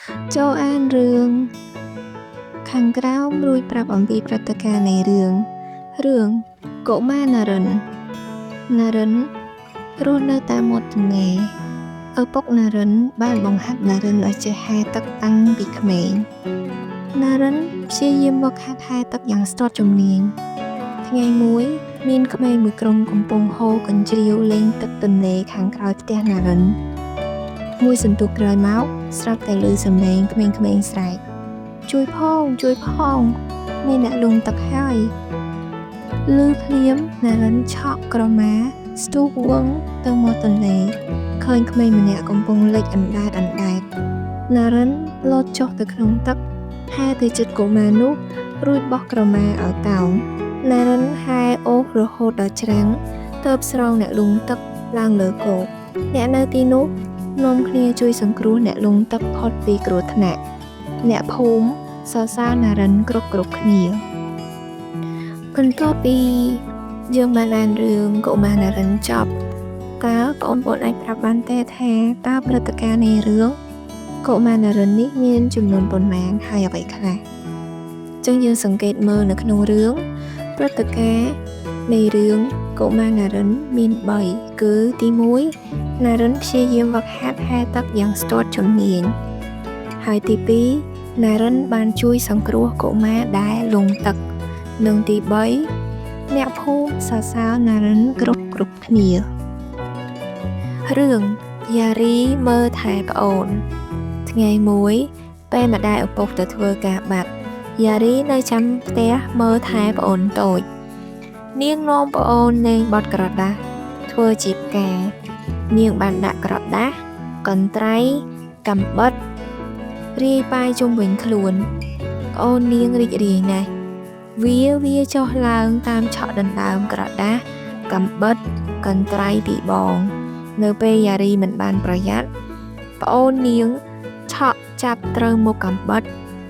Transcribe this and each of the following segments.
Châu An Rương Khang Grau lui prapអំពីព្រឹត្តិការណ៍នៃរឿងកុមារណារិនរស់នៅតាមមាត់ទន្លេឪពុកណារិនបានបង្ហាត់ណារិនឲ្យចេះហែទឹកតាំងពីក្មេងណារិនព្យាយាមមកហាត់ហែទឹកយ៉ាងស្ទាត់ជំនាញថ្ងៃមួយមានក្មេងមួយក្រុមកំពុងហូរកញ្ជ្រៀវលេងទឹកទន្លេខាងក្រោយផ្ទះណារិនមួយសន្ទុះក្រោយមកស្រាប់តែឮសំឡេងក្មេងៗស្រែកជួយផងមានអ្នកលង់ទឹកហើយឮភ្លាមណារិនឆក់ក្រមាស្ទុះវឹងទៅមាត់ទន្លេឃើញក្មេងម្នាក់កំពុងលិចអណ្ដែតណារិនលោតចុះទៅក្នុងទឹកហែទៅជិតកុមារនោះរួចបោះក្រមាឲ្យតោងណារិនហែអូសរហូតដល់ច្រាំងទើបស្រង់អ្នកលង់ទឹកឡើងលើគោកអ្នកនៅទីនោះនាំគ្នាជួយសង្គ្រោះអ្នកលង់ទឹកផុតពីគ្រោះថ្នាក់អ្នកភូមិសរសើរណារិនគ្រប់គ្នាបន្ទាប់ពីយើងបានអានរឿងកុមារណារិនចប់តើបងប្អូនអាចប្រាប់បានទេថាតើព្រឹត្តិការណ៍នៃរឿងកុមារណារិននេះមានចំនួនប៉ុន្មានហើយអ្វីខ្លះចឹងយើងសង្កេតមើលនៅក្នុងរឿងព្រឹត្តិការណ៍នៃរឿងកុមារណារិនមាន3គឺទី1ណារិនព្យាយាមវឹកហាត់ហែទឹកយ៉ាងស្ទាត់ជំនាញហើយទី2ណារិនបានជួយសង្គ្រោះកុមារដែលលង់ទឹកនិងទី3អ្នកភូមិសរសើរណារិនគ្រប់គ្នារឿងយ៉ារីមើលថែប្អូនថ្ងៃមួយពេលម្ដាយឪពុកទៅធ្វើការបាត់យ៉ារីនៅចាំផ្ទះមើលថែប្អូនតូចនាងនាំប្អូនលេងបត់ក្រដាសធ្វើជាផ្កានាងបានដាក់ក្រដាសកន្ត្រៃកាំបិតរាយប៉ាយជុំវិញខ្លួនប្អូននាងរីករាយណាស់វាចុះឡើងតាមឆក់ដណ្ដើមក្រដាសកាំបិតកន្ត្រៃពីបងនៅពេលយ៉ារីមិនបានប្រយ័ត្នប្អូននាងឆក់ចាប់ត្រូវមុខកាំបិត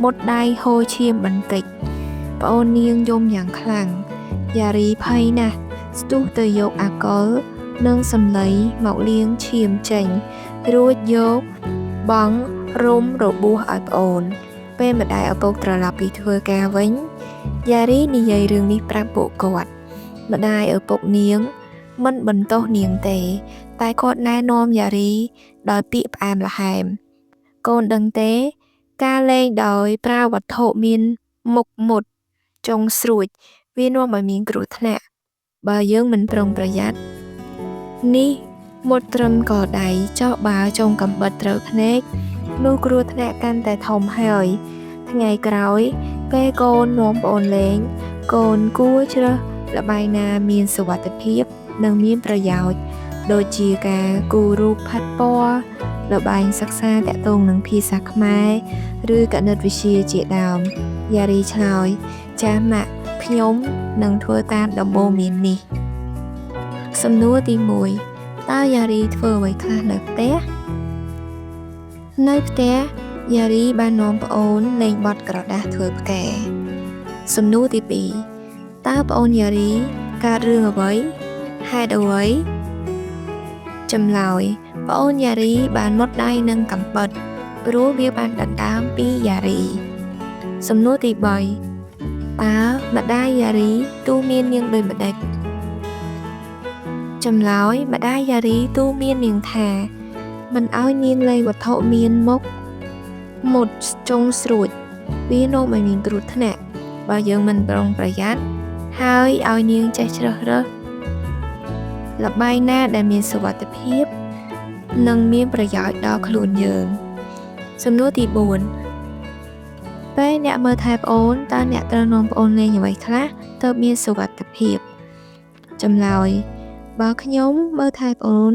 មុតដៃហូរឈាមបន្តិចប្អូននាងយំយ៉ាងខ្លាំងយ៉ារីភ័យណាស់ស្ទុះទៅយកអាកុលនិងសម្លៃមកលាងឈាមចេញរួចយកបង់រុំរបួសឲ្យប្អូនពេលម្ដាយឪពុកត្រឡប់ពីធ្វើការវិញយ៉ារីនិយាយរឿងនេះប្រាប់ពួកគាត់ម្ដាយឪពុកនាងមិនបន្ទោសនាងទេតែគាត់ណែនាំយ៉ារីដោយពាក្យផ្អែមល្ហែមកូនដឹងទេការលេងដោយប្រើវត្ថុមានមុខមុតចុងស្រួចវានាំឲ្យមានគ្រោះថ្នាក់បើយើងមិនប្រុងប្រយ័ត្ននេះមុតត្រឹមកដៃចោះបើចុងកាំបិតត្រូវភ្នែកនោះគ្រោះថ្នាក់កាន់តែធំហើយថ្ងៃក្រោយពេលកូននាំប្អូនលេងកូនគួរជ្រើសល្បែងណាមានសុវត្ថិភាពនិងមានប្រយោជន៍ដូចជាការគូររូបផាត់ពណ៌ល្បែងសិក្សាតាក់ទងនឹងភាសាខ្មែរឬគណិតវិទ្យាជាដើមយ៉ារីឆ្លើយចាស់ម៉ាក់ខ្ញុំនឹងធ្វើតាមដំបូន្មាននេះសំណួរទី1តើយ៉ារីធ្វើអ្វីខ្លះនៅផ្ទះយ៉ារីបាននាំប្អូនលេងបត់ក្រដាសធ្វើផ្កាសំណួរទី2តើប្អូនយ៉ារីកើតរឿងអ្វីហេតុអ្វីចម្លើយប្អូនយ៉ារីបានមុតដៃនឹងកាំបិតព្រោះវាបានដណ្ដើមពីយ៉ារីសំណួរទី3តើម្ដាយយ៉ារីទូមាននាងដូចម្ដេចចម្លើយម្ដាយយ៉ារីទូមាននាងថាមិនឲ្យនាងលេងវត្ថុមានមុតចុងស្រួចវានាំឲ្យមានគ្រោះថ្នាក់បើយើងមិនប្រុងប្រយ័ត្នហើយឲ្យនាងចេះជ្រើសរើសល្បែងណាដែលមានសុវត្ថិភាពនិងមានប្រយោជន៍ដល់ខ្លួនយើងសំណួរទី4ពេលអ្នកមើលថែប្អូនតើអ្នកត្រូវនាំប្អូនលេងអ្វីខ្លះទើបមានសុវត្ថិភាពចម្លើយបើខ្ញុំមើលថែប្អូន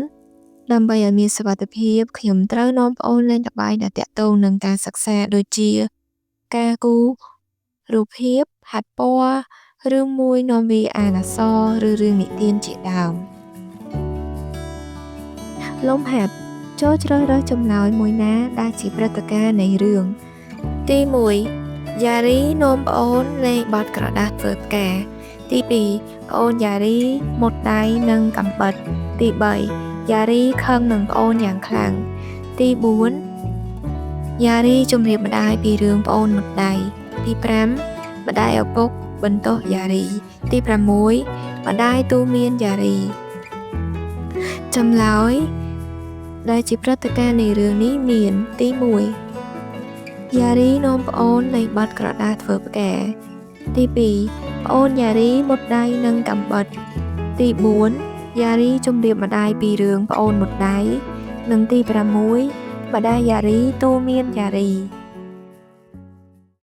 ដើម្បីឲ្យមានសុវត្ថិភាពខ្ញុំត្រូវនាំប្អូនលេងល្បែងដែលតាក់ទងនឹងការសិក្សាដូចជាការគូររូបភាពហាត់ពណ៌ឬមួយនាំវាអានអក្សរឬរឿងនិទានជាដើមលំហាត់ចូលជ្រើសរើសចម្លើយមួយណាដែលជាព្រឹត្តិការណ៍នៃរឿងទី1យ៉ារីនាំប្អូនលេងបត់ក្រដាសធ្វើផ្កាទី2ប្អូនយ៉ារីមុតដៃនឹងកាំបិតទី3យ៉ារីខឹងនឹងប្អូនយ៉ាងខ្លាំងទី4 យ៉ារីជំរាបម្ដាយពីរឿងប្អូនម្ដាយទី5ម្ដាយឪពុកបន្ទោសយ៉ារីទី6ម្ដាយទូន្មានយ៉ារីចម្លើយដែលជាព្រឹត្តិការណ៍នៃរឿងនេះមានទី1យ៉ារីនាំប្អូនលេងបាត់ក្រដាសធ្វើផ្កាទី2ប្អូនយ៉ារីមុតដៃនឹងកាំបិតទី4យ៉ារីជំរាបម្ដាយពីរឿងប្អូនមុតដៃនិងទី6ម្ដាយយ៉ារីទូន្មានយ៉ារី